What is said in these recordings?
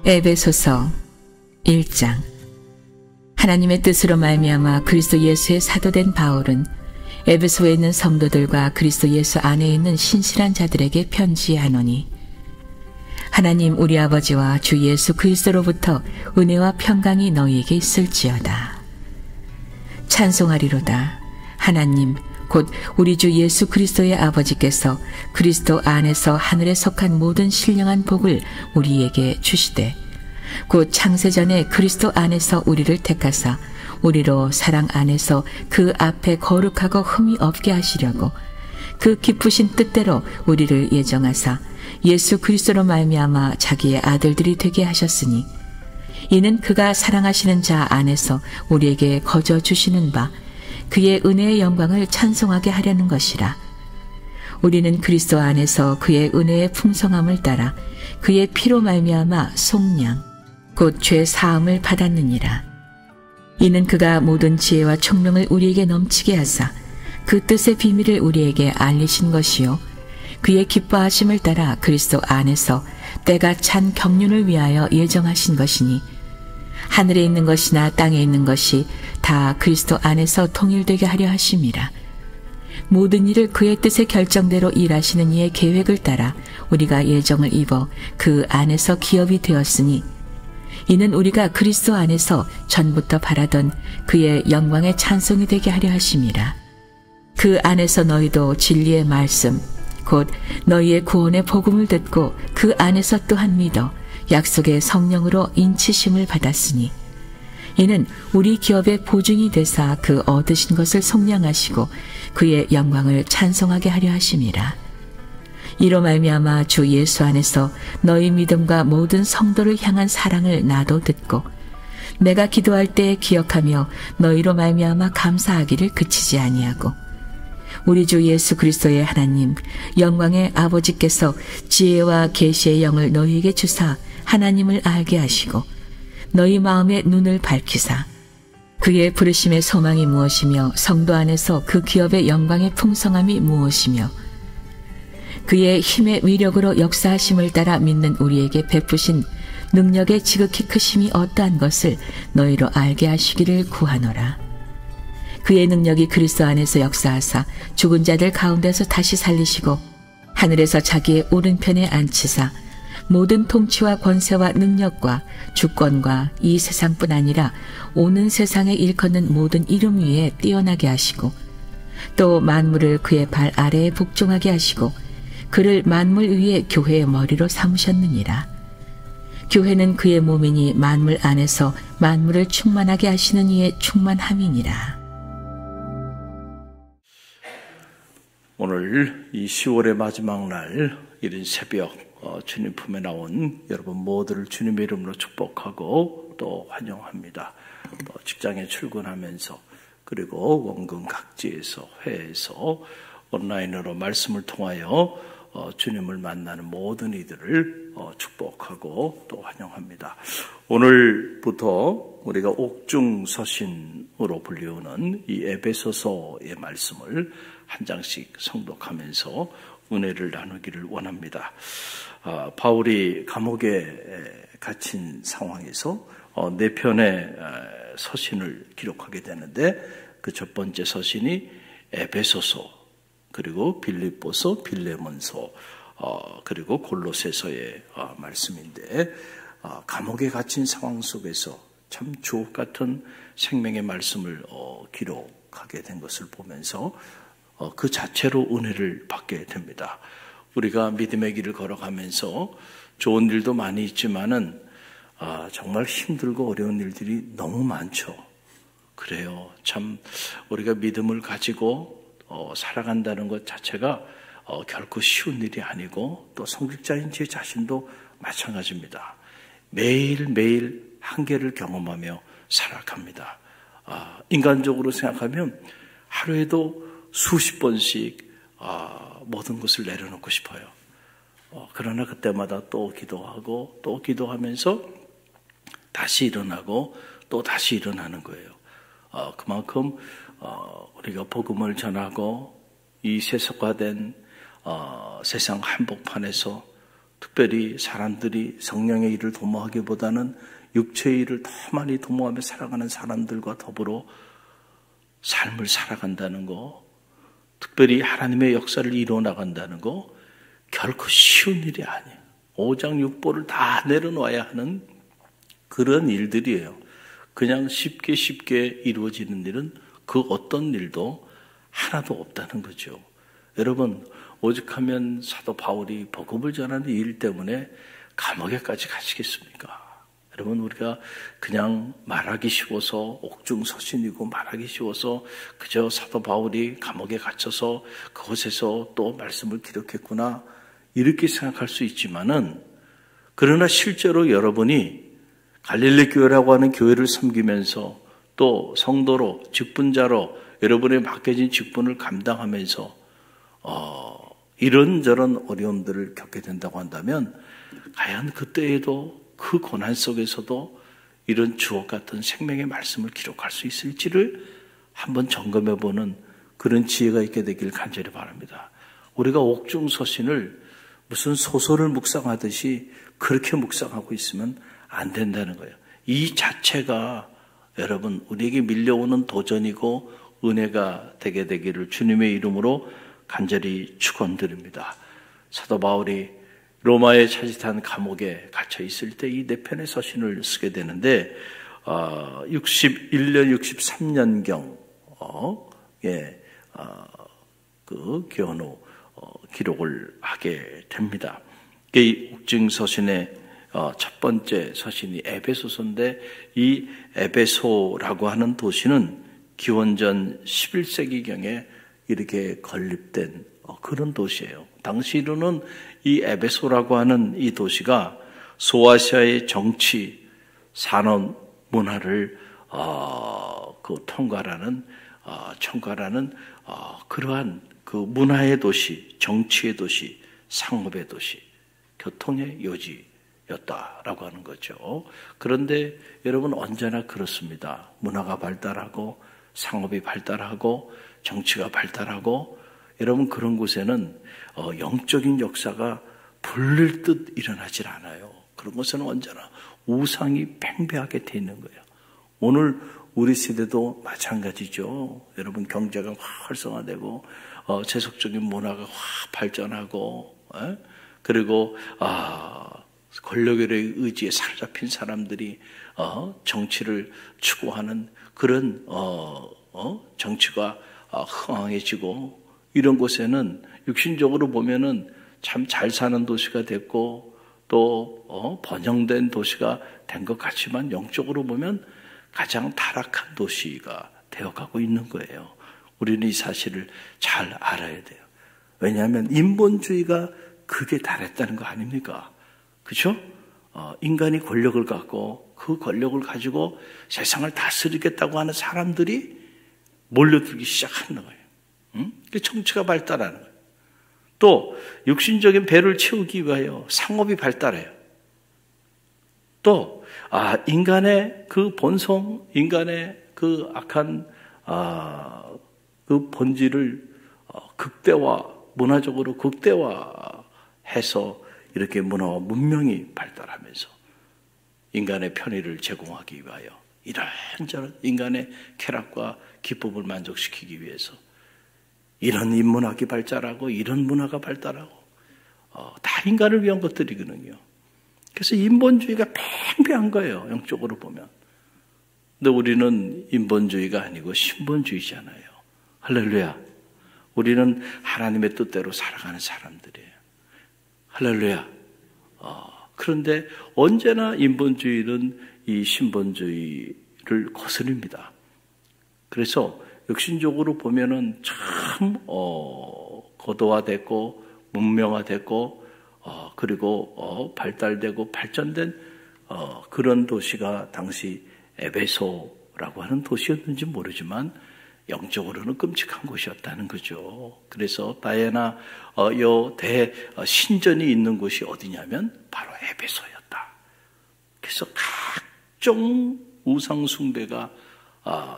에베소서 1장. 하나님의 뜻으로 말미암아 그리스도 예수의 사도된 바울은 에베소에 있는 성도들과 그리스도 예수 안에 있는 신실한 자들에게 편지하노니, 하나님 우리 아버지와 주 예수 그리스도로부터 은혜와 평강이 너희에게 있을지어다. 찬송하리로다. 하나님 곧 우리 주 예수 그리스도의 아버지께서 그리스도 안에서 하늘에 속한 모든 신령한 복을 우리에게 주시되, 곧 창세전에 그리스도 안에서 우리를 택하사 우리로 사랑 안에서 그 앞에 거룩하고 흠이 없게 하시려고 그 기쁘신 뜻대로 우리를 예정하사 예수 그리스도로 말미암아 자기의 아들들이 되게 하셨으니, 이는 그가 사랑하시는 자 안에서 우리에게 거저 주시는 바 그의 은혜의 영광을 찬송하게 하려는 것이라. 우리는 그리스도 안에서 그의 은혜의 풍성함을 따라 그의 피로 말미암아 속량 곧 죄 사함을 받았느니라. 이는 그가 모든 지혜와 총명을 우리에게 넘치게 하사 그 뜻의 비밀을 우리에게 알리신 것이요, 그의 기뻐하심을 따라 그리스도 안에서 때가 찬 경륜을 위하여 예정하신 것이니, 하늘에 있는 것이나 땅에 있는 것이 다 그리스도 안에서 통일되게 하려 하심이라. 모든 일을 그의 뜻의 결정대로 일하시는 이의 계획을 따라 우리가 예정을 입어 그 안에서 기업이 되었으니, 이는 우리가 그리스도 안에서 전부터 바라던 그의 영광의 찬송이 되게 하려 하심이라. 그 안에서 너희도 진리의 말씀 곧 너희의 구원의 복음을 듣고 그 안에서 또한 믿어 약속의 성령으로 인치심을 받았으니, 이는 우리 기업의 보증이 되사 그 얻으신 것을 속량하시고 그의 영광을 찬송하게 하려 하심이라. 이로 말미암아 주 예수 안에서 너희 믿음과 모든 성도를 향한 사랑을 나도 듣고, 내가 기도할 때 기억하며 너희로 말미암아 감사하기를 그치지 아니하고, 우리 주 예수 그리스도의 하나님 영광의 아버지께서 지혜와 계시의 영을 너희에게 주사 하나님을 알게 하시고 너희 마음의 눈을 밝히사 그의 부르심의 소망이 무엇이며 성도 안에서 그 기업의 영광의 풍성함이 무엇이며 그의 힘의 위력으로 역사하심을 따라 믿는 우리에게 베푸신 능력의 지극히 크심이 어떠한 것을 너희로 알게 하시기를 구하노라. 그의 능력이 그리스도 안에서 역사하사 죽은 자들 가운데서 다시 살리시고 하늘에서 자기의 오른편에 앉히사 모든 통치와 권세와 능력과 주권과 이 세상뿐 아니라 오는 세상에 일컫는 모든 이름 위에 뛰어나게 하시고, 또 만물을 그의 발 아래에 복종하게 하시고 그를 만물 위에 교회의 머리로 삼으셨느니라. 교회는 그의 몸이니 만물 안에서 만물을 충만하게 하시는 이의 충만함이니라. 오늘 이 10월의 마지막 날 이른 새벽 주님 품에 나온 여러분 모두를 주님의 이름으로 축복하고 또 환영합니다. 또 직장에 출근하면서 그리고 원근 각지에서 회에서 온라인으로 말씀을 통하여 주님을 만나는 모든 이들을 축복하고 또 환영합니다. 오늘부터 우리가 옥중서신으로 불리우는 이 에베소서의 말씀을 한 장씩 성독하면서 은혜를 나누기를 원합니다. 바울이 감옥에 갇힌 상황에서 네 편의 서신을 기록하게 되는데, 그 첫 번째 서신이 에베소서, 그리고 빌립보서, 빌레몬서, 그리고 골로새서의 말씀인데, 감옥에 갇힌 상황 속에서 참 주옥 같은 생명의 말씀을 기록하게 된 것을 보면서 그 자체로 은혜를 받게 됩니다. 우리가 믿음의 길을 걸어가면서 좋은 일도 많이 있지만은 정말 힘들고 어려운 일들이 너무 많죠. 그래요. 참 우리가 믿음을 가지고 살아간다는 것 자체가 결코 쉬운 일이 아니고, 또 성직자인 제 자신도 마찬가지입니다. 매일매일 한계를 경험하며 살아갑니다. 인간적으로 생각하면 하루에도 수십 번씩 모든 것을 내려놓고 싶어요. 그러나 그때마다 또 기도하고 또 기도하면서 다시 일어나고 또 다시 일어나는 거예요. 그만큼 우리가 복음을 전하고 이 세속화된 세상 한복판에서 특별히 사람들이 성령의 일을 도모하기보다는 육체의 일을 더 많이 도모하며 살아가는 사람들과 더불어 삶을 살아간다는 거, 특별히 하나님의 역사를 이루어 나간다는 거 결코 쉬운 일이 아니에요. 오장육부를 다 내려놓아야 하는 그런 일들이에요. 그냥 쉽게 이루어지는 일은 그 어떤 일도 하나도 없다는 거죠. 여러분, 오죽하면 사도 바울이 복음을 전하는 일 때문에 감옥에까지 가시겠습니까? 여러분, 우리가 그냥 말하기 쉬워서 옥중서신이고 말하기 쉬워서 그저 사도 바울이 감옥에 갇혀서 그곳에서 또 말씀을 기록했구나 이렇게 생각할 수 있지만은, 그러나 실제로 여러분이 갈릴리 교회라고 하는 교회를 섬기면서 또 성도로 직분자로 여러분의 맡겨진 직분을 감당하면서 이런저런 어려움들을 겪게 된다고 한다면, 과연 그때에도 그 고난 속에서도 이런 주옥 같은 생명의 말씀을 기록할 수 있을지를 한번 점검해보는 그런 지혜가 있게 되길 간절히 바랍니다. 우리가 옥중서신을 무슨 소설을 묵상하듯이 그렇게 묵상하고 있으면 안 된다는 거예요. 이 자체가 여러분 우리에게 밀려오는 도전이고 은혜가 되게 되기를 주님의 이름으로 간절히 축원드립니다. 사도 바울이 로마의 차지탄 감옥에 갇혀 있을 때 이 네 편의 서신을 쓰게 되는데 61년, 63년경 그 견우 기록을 하게 됩니다. 이 옥중서신의 첫 번째 서신이 에베소서인데, 이 에베소라고 하는 도시는 기원전 11세기경에 이렇게 건립된 그런 도시예요. 당시로는 이 에베소라고 하는 이 도시가 소아시아의 정치, 산업, 문화를 통과라는 그러한 그 문화의 도시, 정치의 도시, 상업의 도시, 교통의 요지였다라고 하는 거죠. 그런데 여러분 언제나 그렇습니다. 문화가 발달하고 상업이 발달하고 정치가 발달하고 여러분 그런 곳에는 영적인 역사가 불릴 듯 일어나질 않아요. 그런 곳에는 언제나 우상이 팽배하게 돼 있는 거예요. 오늘 우리 세대도 마찬가지죠. 여러분 경제가 확 활성화되고 세속적인 문화가 확 발전하고 그리고 권력의 의지에 사로잡힌 사람들이 정치를 추구하는 그런 정치가 흥황해지고, 이런 곳에는 육신적으로 보면은 참 잘 사는 도시가 됐고 또 번영된 도시가 된 것 같지만 영적으로 보면 가장 타락한 도시가 되어가고 있는 거예요. 우리는 이 사실을 잘 알아야 돼요. 왜냐하면 인본주의가 극에 달했다는 거 아닙니까? 그렇죠? 인간이 권력을 갖고 그 권력을 가지고 세상을 다스리겠다고 하는 사람들이 몰려들기 시작하는 거예요. 정치가 발달하는 거예요. 또 육신적인 배를 채우기 위하여 상업이 발달해요. 또 인간의 그 본성, 인간의 그 악한 그 본질을 문화적으로 극대화해서 이렇게 문화와 문명이 발달하면서 인간의 편의를 제공하기 위하여 이런저런 인간의 쾌락과 기쁨을 만족시키기 위해서 이런 인문학이 발달하고 이런 문화가 발달하고 다 인간을 위한 것들이거든요. 그래서 인본주의가 팽팽한 거예요. 영적으로 보면. 근데 우리는 인본주의가 아니고 신본주의잖아요. 할렐루야. 우리는 하나님의 뜻대로 살아가는 사람들이에요. 할렐루야. 그런데 언제나 인본주의는 이 신본주의를 거스릅니다. 그래서 육신적으로 보면은 참 고도화됐고 문명화됐고 그리고 발달되고 발전된 그런 도시가 당시 에베소라고 하는 도시였는지 모르지만 영적으로는 끔찍한 곳이었다는 거죠. 그래서 다이애나 대신전이 있는 곳이 어디냐면 바로 에베소였다. 그래서 각종 우상 숭배가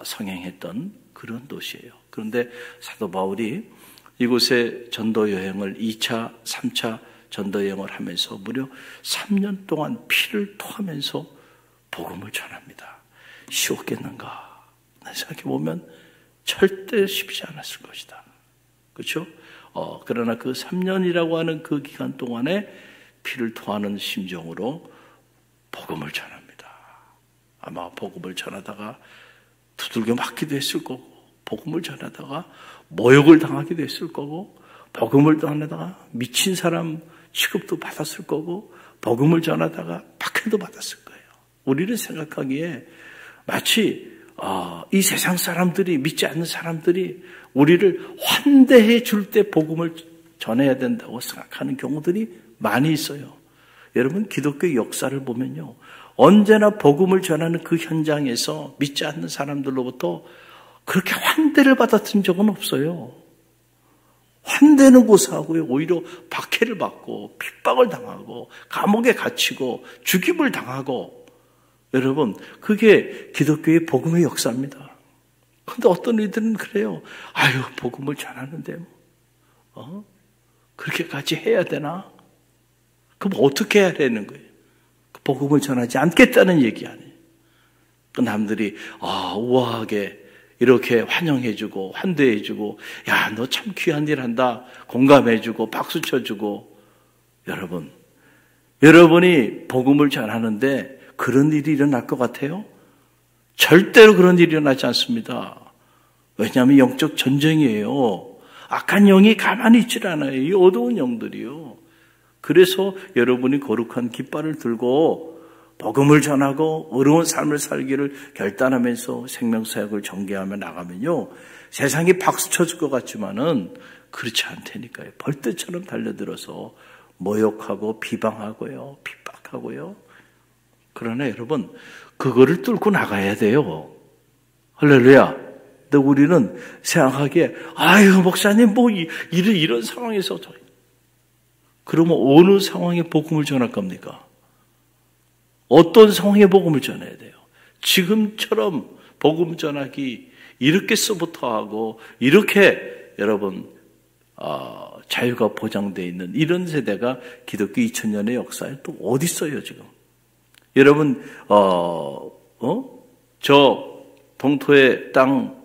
성행했던 그런 도시예요. 그런데 사도 바울이 이곳에 전도 여행을 2차, 3차 전도 여행을 하면서 무려 3년 동안 피를 토하면서 복음을 전합니다. 쉬웠겠는가? 생각해보면 절대 쉽지 않았을 것이다. 그렇죠? 그러나 그 3년이라고 하는 그 기간 동안에 피를 토하는 심정으로 복음을 전합니다. 아마 복음을 전하다가 두들겨 맞기도 했을 거고, 복음을 전하다가 모욕을 당하기도 했을 거고, 복음을 전하다가 미친 사람 취급도 받았을 거고, 복음을 전하다가 박해도 받았을 거예요. 우리는 생각하기에 마치 이 세상 사람들이, 믿지 않는 사람들이 우리를 환대해 줄 때 복음을 전해야 된다고 생각하는 경우들이 많이 있어요. 여러분, 기독교 역사를 보면요, 언제나 복음을 전하는 그 현장에서 믿지 않는 사람들로부터 그렇게 환대를 받았던 적은 없어요. 환대는 고사하고요, 오히려 박해를 받고 핍박을 당하고 감옥에 갇히고 죽임을 당하고, 여러분, 그게 기독교의 복음의 역사입니다. 그런데 어떤 이들은 그래요. 아유, 복음을 전하는데 그렇게까지 해야 되나? 그럼 어떻게 해야 되는 거예요? 복음을 전하지 않겠다는 얘기 아니에요. 그 남들이 우아하게 이렇게 환영해주고 환대해주고, 야, 너 참 귀한 일 한다, 공감해주고 박수 쳐주고. 여러분이 복음을 전하는데 그런 일이 일어날 것 같아요? 절대로 그런 일이 일어나지 않습니다. 왜냐하면 영적 전쟁이에요. 악한 영이 가만히 있질 않아요. 이 어두운 영들이요. 그래서 여러분이 거룩한 깃발을 들고 복음을 전하고 어려운 삶을 살기를 결단하면서 생명사역을 전개하며 나가면요, 세상이 박수 쳐줄 것 같지만은 그렇지 않다니까요. 벌떼처럼 달려들어서 모욕하고 비방하고요, 핍박하고요. 그러나 여러분, 그거를 뚫고 나가야 돼요. 할렐루야. 근데 우리는 생각하기에, 아유, 목사님, 이런 상황에서, 그러면 어느 상황에 복음을 전할 겁니까? 어떤 상황에 복음을 전해야 돼요? 지금처럼 복음 전하기 이렇게서부터 하고, 이렇게 여러분, 자유가 보장되어 있는 이런 세대가 기독교 2000년의 역사에 또 어디 있어요, 지금? 여러분, 저 동토의 땅,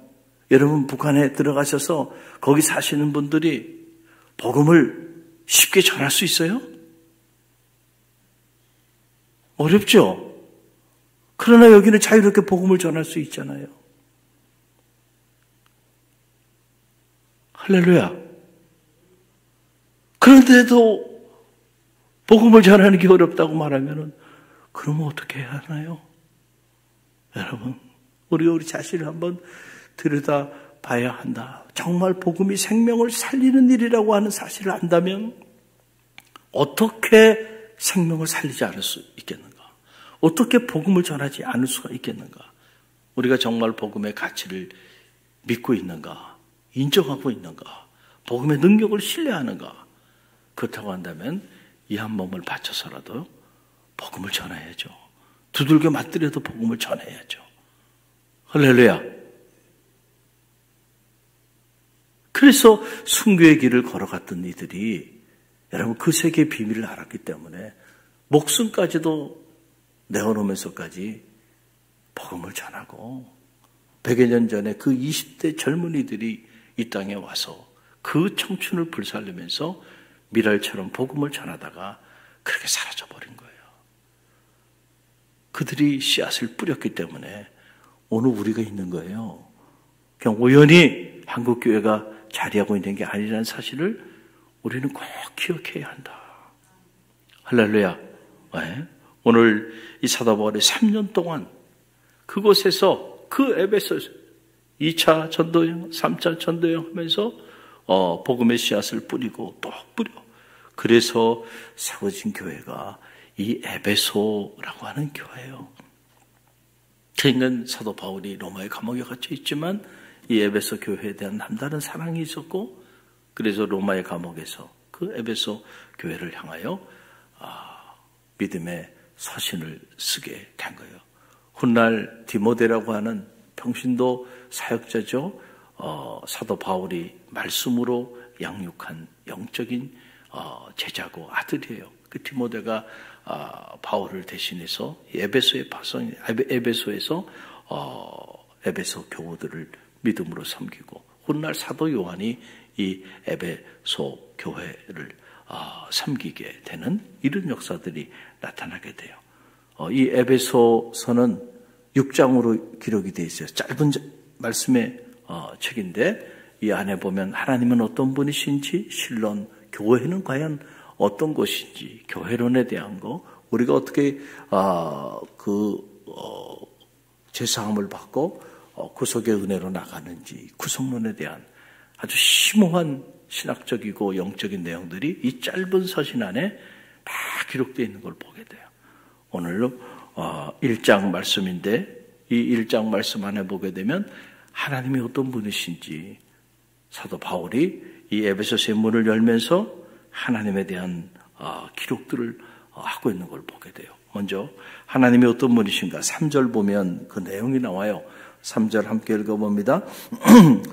여러분 북한에 들어가셔서 거기 사시는 분들이 복음을 쉽게 전할 수 있어요? 어렵죠? 그러나 여기는 자유롭게 복음을 전할 수 있잖아요. 할렐루야. 그런데도 복음을 전하는 게 어렵다고 말하면은, 그러면 어떻게 해야 하나요? 여러분, 우리 자신을 한번 들여다 봐야 한다. 정말 복음이 생명을 살리는 일이라고 하는 사실을 안다면 어떻게 생명을 살리지 않을 수 있겠는가? 어떻게 복음을 전하지 않을 수가 있겠는가? 우리가 정말 복음의 가치를 믿고 있는가? 인정하고 있는가? 복음의 능력을 신뢰하는가? 그렇다고 한다면 이 한 몸을 바쳐서라도 복음을 전해야죠. 두들겨 맞더라도 복음을 전해야죠. 할렐루야. 그래서 순교의 길을 걸어갔던 이들이, 여러분, 그 세계의 비밀을 알았기 때문에 목숨까지도 내어놓으면서까지 복음을 전하고, 100여 년 전에 그 20대 젊은이들이 이 땅에 와서 그 청춘을 불살르면서 미랄처럼 복음을 전하다가 그렇게 사라져버린 거예요. 그들이 씨앗을 뿌렸기 때문에 오늘 우리가 있는 거예요. 그냥 우연히 한국교회가 자리하고 있는 게 아니라는 사실을 우리는 꼭 기억해야 한다. 할렐루야. 네? 오늘 이 사도 바울이 3년 동안 그곳에서, 그 에베소에서 2차 전도여행, 3차 전도여행 하면서 복음의 씨앗을 뿌리고 또 뿌려. 그래서 세워진 교회가 이 에베소라고 하는 교회예요. 그러니까 사도 바울이 로마의 감옥에 갇혀 있지만 이 에베소 교회에 대한 남다른 사랑이 있었고, 그래서 로마의 감옥에서 그 에베소 교회를 향하여 믿음의 서신을 쓰게 된 거예요. 훗날 디모데라고 하는 평신도 사역자죠. 사도 바울이 말씀으로 양육한 영적인 제자고 아들이에요. 그 디모데가 바울을 대신해서 에베소에서 에베소 교우들을 믿음으로 섬기고 훗날 사도 요한이 이 에베소 교회를 섬기게 되는 이런 역사들이 나타나게 돼요. 이 에베소서는 6장으로 기록이 되어 있어요. 짧은 말씀의 책인데 이 안에 보면 하나님은 어떤 분이신지, 신론, 교회는 과연 어떤 것인지, 교회론에 대한 거, 우리가 어떻게 제사함을 받고 구속의 은혜로 나가는지, 구속론에 대한 아주 심오한 신학적이고 영적인 내용들이 이 짧은 서신 안에 다 기록되어 있는 걸 보게 돼요. 오늘 1장 말씀인데 이 1장 말씀 안에 보게 되면 하나님이 어떤 분이신지 사도 바울이 이 에베소서의 문을 열면서 하나님에 대한 기록들을 하고 있는 걸 보게 돼요. 먼저 하나님이 어떤 분이신가 3절 보면 그 내용이 나와요. 3절 함께 읽어봅니다.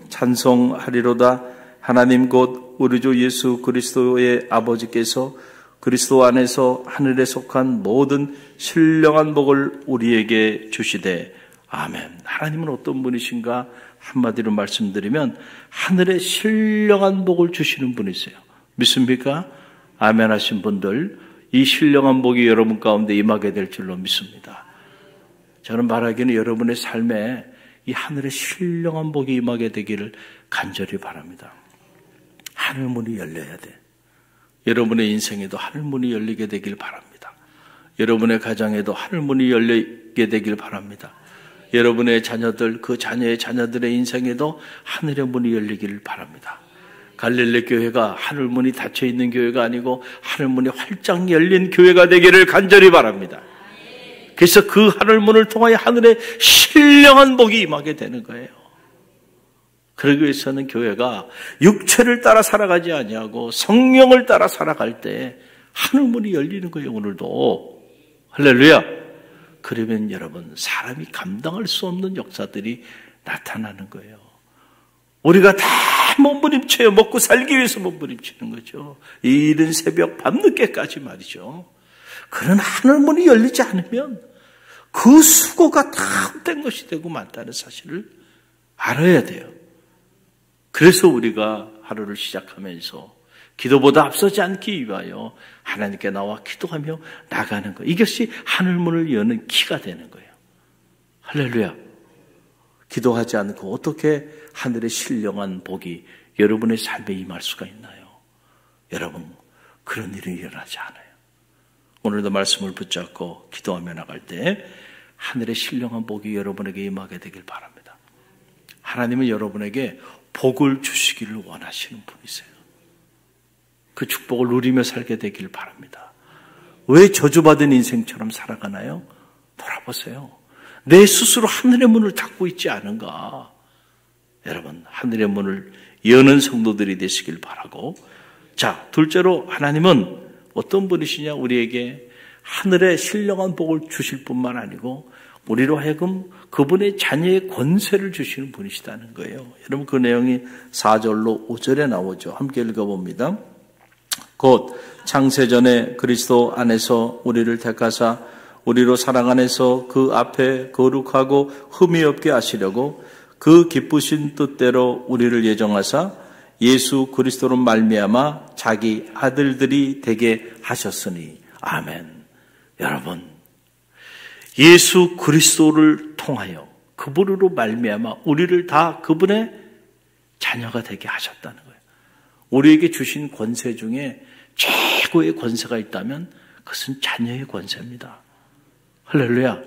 찬송하리로다 하나님 곧 우리 주 예수 그리스도의 아버지께서 그리스도 안에서 하늘에 속한 모든 신령한 복을 우리에게 주시되 아멘. 하나님은 어떤 분이신가 한마디로 말씀드리면 하늘에 신령한 복을 주시는 분이세요. 믿습니까? 아멘 하신 분들 이 신령한 복이 여러분 가운데 임하게 될 줄로 믿습니다. 저는 말하기는 여러분의 삶에 이 하늘의 신령한 복이 임하게 되기를 간절히 바랍니다. 하늘문이 열려야 돼. 여러분의 인생에도 하늘문이 열리게 되길 바랍니다. 여러분의 가정에도 하늘문이 열리게 되길 바랍니다. 여러분의 자녀들, 그 자녀의 자녀들의 인생에도 하늘의 문이 열리기를 바랍니다. 갈릴리 교회가 하늘문이 닫혀있는 교회가 아니고 하늘문이 활짝 열린 교회가 되기를 간절히 바랍니다. 그래서 그 하늘문을 통하여 하늘의 신령한 복이 임하게 되는 거예요. 그러기 위해서는 교회가 육체를 따라 살아가지 아니하고 성령을 따라 살아갈 때 하늘문이 열리는 거예요. 오늘도. 할렐루야. 그러면 여러분 사람이 감당할 수 없는 역사들이 나타나는 거예요. 우리가 다 몸부림쳐요. 먹고 살기 위해서 몸부림치는 거죠. 이른 새벽 밤늦게까지 말이죠. 그런 하늘문이 열리지 않으면 그 수고가 다 헛된 것이 되고 많다는 사실을 알아야 돼요. 그래서 우리가 하루를 시작하면서 기도보다 앞서지 않기 위하여 하나님께 나와 기도하며 나가는 것. 이것이 하늘문을 여는 키가 되는 거예요. 할렐루야. 기도하지 않고 어떻게 하늘의 신령한 복이 여러분의 삶에 임할 수가 있나요? 여러분, 그런 일이 일어나지 않아요. 오늘도 말씀을 붙잡고 기도하며 나갈 때 하늘의 신령한 복이 여러분에게 임하게 되길 바랍니다. 하나님은 여러분에게 복을 주시기를 원하시는 분이세요. 그 축복을 누리며 살게 되길 바랍니다. 왜 저주받은 인생처럼 살아가나요? 돌아보세요. 내 스스로 하늘의 문을 닫고 있지 않은가? 여러분, 하늘의 문을 여는 성도들이 되시길 바라고. 자, 둘째로 하나님은 어떤 분이시냐? 우리에게 하늘의 신령한 복을 주실 뿐만 아니고 우리로 하여금 그분의 자녀의 권세를 주시는 분이시다는 거예요. 여러분, 그 내용이 4절로 5절에 나오죠. 함께 읽어봅니다. 곧 창세전에 그리스도 안에서 우리를 택하사 우리로 사랑 안에서 그 앞에 거룩하고 흠이 없게 하시려고 그 기쁘신 뜻대로 우리를 예정하사 예수 그리스도로 말미암아 자기 아들들이 되게 하셨으니 아멘. 여러분, 예수 그리스도를 통하여 그분으로 말미암아 우리를 다 그분의 자녀가 되게 하셨다는 거예요. 우리에게 주신 권세 중에 최고의 권세가 있다면 그것은 자녀의 권세입니다. 할렐루야.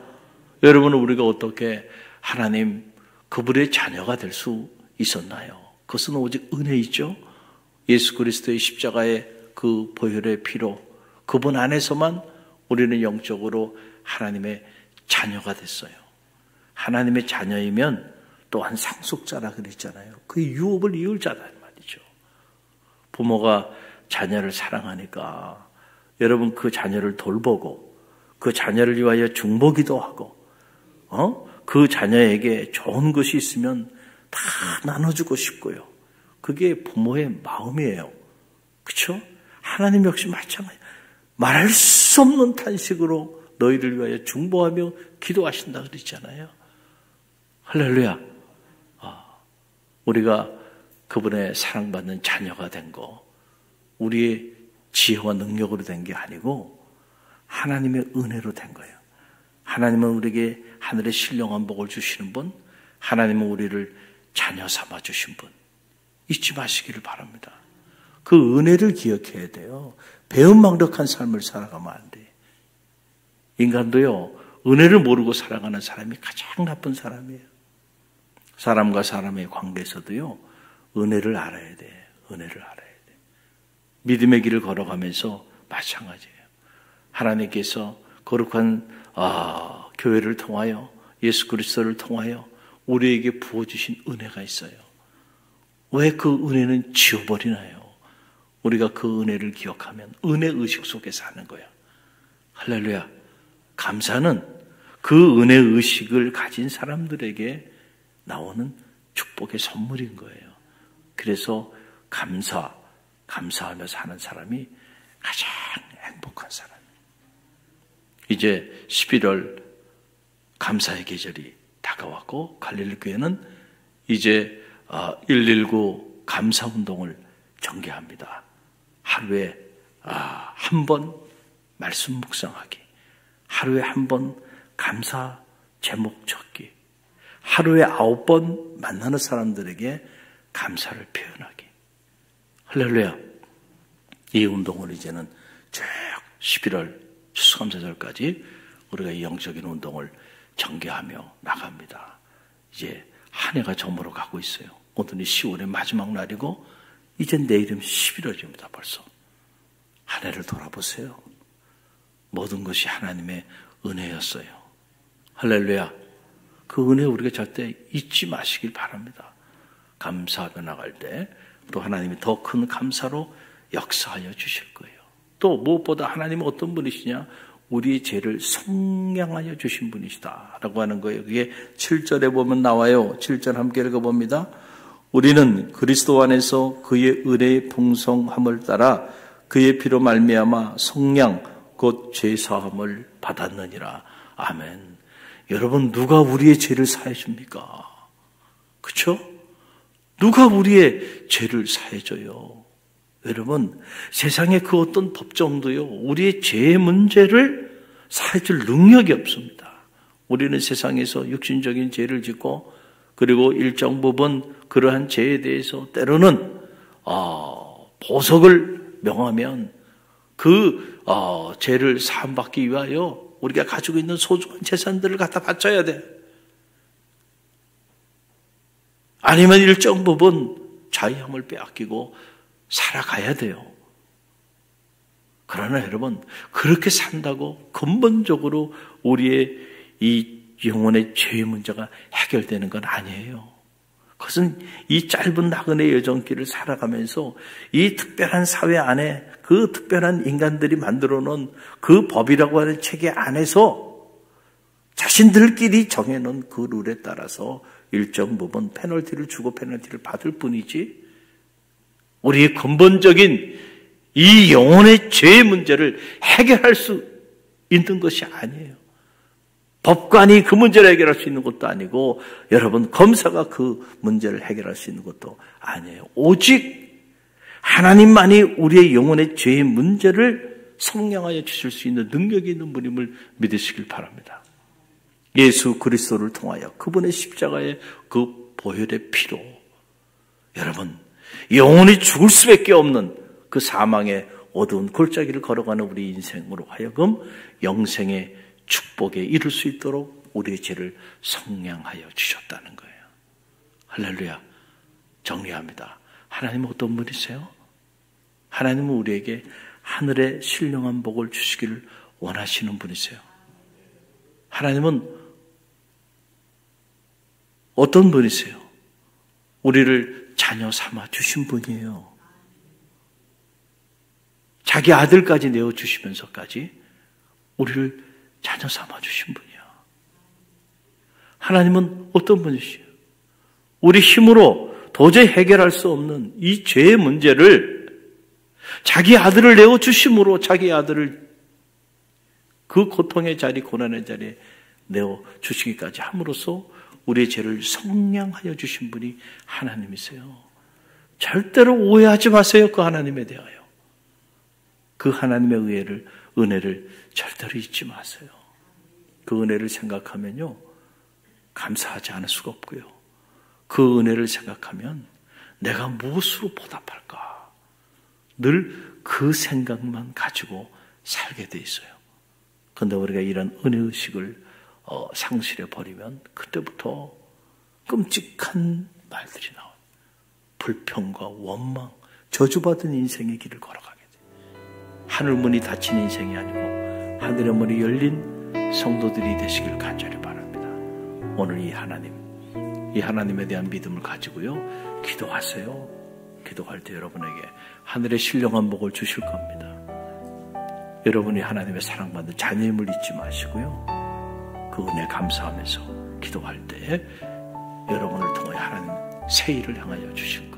여러분은 우리가 어떻게 하나님 그분의 자녀가 될 수 있었나요? 그것은 오직 은혜이죠. 예수 그리스도의 십자가의 그 보혈의 피로 그분 안에서만 우리는 영적으로 하나님의 자녀가 됐어요. 하나님의 자녀이면 또한 상속자라 그랬잖아요. 그 유업을 이을 자란 말이죠. 부모가 자녀를 사랑하니까 여러분 그 자녀를 돌보고 그 자녀를 위하여 중보기도 하고 그 자녀에게 좋은 것이 있으면 다 나눠주고 싶고요. 그게 부모의 마음이에요. 그렇죠? 하나님 역시 마찬가지. 말할 수 없는 탄식으로 너희를 위하여 중보하며 기도하신다 그랬잖아요. 할렐루야. 우리가 그분의 사랑받는 자녀가 된 거, 우리의 지혜와 능력으로 된 게 아니고 하나님의 은혜로 된 거예요. 하나님은 우리에게 하늘의 신령한 복을 주시는 분, 하나님은 우리를 자녀 삼아 주신 분, 잊지 마시기를 바랍니다. 그 은혜를 기억해야 돼요. 배은망덕한 삶을 살아가면 안 돼. 인간도요, 은혜를 모르고 살아가는 사람이 가장 나쁜 사람이에요. 사람과 사람의 관계에서도요, 은혜를 알아야 돼. 은혜를 알아야 돼. 믿음의 길을 걸어가면서 마찬가지예요. 하나님께서 거룩한 교회를 통하여, 예수 그리스도를 통하여 우리에게 부어주신 은혜가 있어요. 왜 그 은혜는 지워버리나요? 우리가 그 은혜를 기억하면 은혜 의식 속에 사는 거야. 할렐루야. 감사는 그 은혜 의식을 가진 사람들에게 나오는 축복의 선물인 거예요. 그래서 감사하며 사는 사람이 가장 행복한 사람. 이제 11월 감사의 계절이 다가왔고 갈릴리 교회는 이제 119 감사운동을 전개합니다. 하루에 한 번 말씀 묵상하기, 하루에 한 번 감사 제목 적기, 하루에 9번 만나는 사람들에게 감사를 표현하기. 할렐루야. 이 운동을 이제는 쭉 11월 추수감사절까지 우리가 이 영적인 운동을 전개하며 나갑니다. 이제 한 해가 저물어 가고 있어요. 오늘이 10월의 마지막 날이고 이제 내일이면 11월입니다. 벌써. 한 해를 돌아보세요. 모든 것이 하나님의 은혜였어요. 할렐루야. 그 은혜 우리가 절대 잊지 마시길 바랍니다. 감사하며 나갈 때 또 하나님이 더 큰 감사로 역사하여 주실 거예요. 또 무엇보다 하나님은 어떤 분이시냐? 우리의 죄를 속량하여 주신 분이시다 라고 하는 거예요. 그게 7절에 보면 나와요. 7절 함께 읽어봅니다. 우리는 그리스도 안에서 그의 은혜의 풍성함을 따라 그의 피로 말미암아 속량 곧 죄사함을 받았느니라. 아멘. 여러분, 누가 우리의 죄를 사해 줍니까? 그렇죠? 누가 우리의 죄를 사해 줘요? 여러분, 세상에 그 어떤 법정도요, 우리의 죄의 문제를 사해 줄 능력이 없습니다. 우리는 세상에서 육신적인 죄를 짓고 그리고 일정 부분 그러한 죄에 대해서 때로는 보석을 명하면 그 죄를 사함받기 위하여 우리가 가지고 있는 소중한 재산들을 갖다 바쳐야 돼. 아니면 일정 부분 자유함을 빼앗기고 살아가야 돼요. 그러나 여러분, 그렇게 산다고 근본적으로 우리의 이 영혼의 죄의 문제가 해결되는 건 아니에요. 그것은 이 짧은 나그네 여정길을 살아가면서 이 특별한 사회 안에 그 특별한 인간들이 만들어 놓은 그 법이라고 하는 체계 안에서 자신들끼리 정해놓은 그 룰에 따라서 일정 부분 페널티를 주고 페널티를 받을 뿐이지 우리의 근본적인 이 영혼의 죄의 문제를 해결할 수 있는 것이 아니에요. 법관이 그 문제를 해결할 수 있는 것도 아니고 여러분 검사가 그 문제를 해결할 수 있는 것도 아니에요. 오직 하나님만이 우리의 영혼의 죄의 문제를 성량하여 주실 수 있는 능력이 있는 분임을 믿으시길 바랍니다. 예수 그리스도를 통하여 그분의 십자가의 그 보혈의 피로 여러분 영혼이 죽을 수밖에 없는 그 사망의 어두운 골짜기를 걸어가는 우리 인생으로 하여금 영생의 축복에 이룰 수 있도록 우리의 죄를 성량하여 주셨다는 거예요. 할렐루야. 정리합니다. 하나님은 어떤 분이세요? 하나님은 우리에게 하늘의 신령한 복을 주시기를 원하시는 분이세요. 하나님은 어떤 분이세요? 우리를 자녀 삼아 주신 분이에요. 자기 아들까지 내어주시면서까지 우리를 자녀 삼아 주신 분이야. 하나님은 어떤 분이시요? 우리 힘으로 도저히 해결할 수 없는 이 죄의 문제를 자기 아들을 내어주심으로 자기 아들을 그 고통의 자리, 고난의 자리에 내어주시기까지 함으로써 우리의 죄를 성량하여 주신 분이 하나님이세요. 절대로 오해하지 마세요. 그 하나님에 대하여. 그 하나님의 은혜를 절대로 잊지 마세요. 그 은혜를 생각하면요, 감사하지 않을 수가 없고요. 그 은혜를 생각하면 내가 무엇으로 보답할까? 늘 그 생각만 가지고 살게 돼 있어요. 그런데 우리가 이런 은혜의식을 상실해 버리면 그때부터 끔찍한 말들이 나와요. 불평과 원망, 저주받은 인생의 길을 걸어가게 돼요. 하늘문이 닫힌 인생이 아니고 하늘의 문이 열린 성도들이 되시길 간절히 바랍니다. 오늘 이 하나님에 대한 믿음을 가지고요, 기도하세요. 기도할 때 여러분에게 하늘의 신령한 복을 주실 겁니다. 여러분이 하나님의 사랑받는 자녀임을 잊지 마시고요, 그 은혜 감사하면서 기도할 때 여러분을 통해 하나님 새 일을 향하여 주실 거예요.